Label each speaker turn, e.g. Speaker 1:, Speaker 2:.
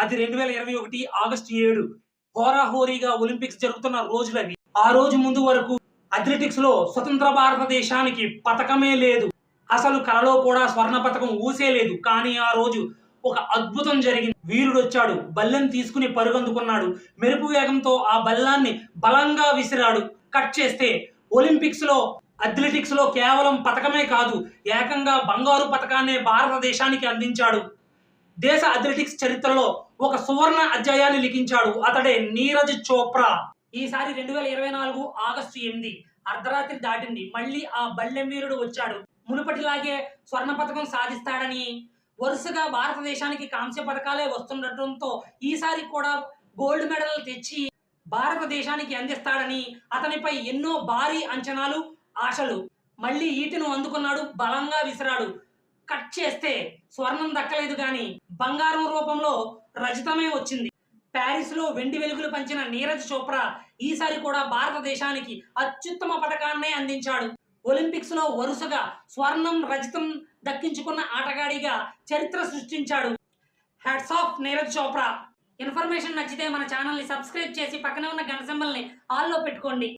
Speaker 1: అది 2021 ఆగస్టు 7 హోరాహోరీగా ఒలింపిక్స్ జరుగుతున్న రోజులవి. ఆ రోజు ముందు వరకు అథ్లెటిక్స్ లో స్వతంత్ర భారతదేశానికి పతకమే లేదు. అసలు కలలో కూడా స్వర్ణ పతకం ఊసే లేదు. కానీ ఆ రోజు ఒక అద్భుతం జరిగింది. వీరుడొచ్చాడు, బల్లెం తీసుకుని పరుగందుకున్నాడు. మెరుపు వేగంతో ఆ బల్లాన్ని బలంగా విసిరాడు. కట్ చేస్తే ఒలింపిక్స్ లో అథ్లెటిక్స్ లో కేవలం పతకమే కాదు, ఏకంగా బంగారు పతకాన్నే భారతదేశానికి అందించాడు. దేశ అథ్లెటిక్స్ చరిత్రలో ఒక సువర్ణ అధ్యాయాన్ని లిఖించాడు. అతడే నీరజ్ చోప్రా. ఈసారి 2024 ఆగస్టు 8 అర్ధరాత్రి దాటింది. మళ్ళీ ఆ బల్లెం వీరుడు వచ్చాడు. మునుపటిలాగే స్వర్ణ పతకం సాధిస్తాడని, వరుసగా భారతదేశానికి కాంస్య పథకాలే వస్తుండటంతో ఈసారి కూడా గోల్డ్ మెడల్ తెచ్చి భారతదేశానికి అందిస్తాడని అతనిపై ఎన్నో భారీ అంచనాలు, ఆశలు. మళ్ళీ ఈటెను అందుకున్నాడు, బలంగా విసిరాడు. కట్ చేస్తే స్వర్ణం దక్కలేదు గాని బంగారం రూపంలో రజతమే వచ్చింది. ప్యారిస్ లో వెండి వెలుగులు పంచిన నీరజ్ చోప్రా ఈసారి కూడా భారతదేశానికి అత్యుత్తమ పథకాన్నే అందించాడు. ఒలింపిక్స్ లో వరుసగా స్వర్ణం, రజతం దక్కించుకున్న ఆటగాడిగా చరిత్ర సృష్టించాడు. Hats off Neeraj Chopra. Information నచ్చితే మన ఛానల్ని సబ్స్క్రైబ్ చేసి పక్కనే ఉన్న గంట సింబల్ని ఆల్లో పెట్టుకోండి.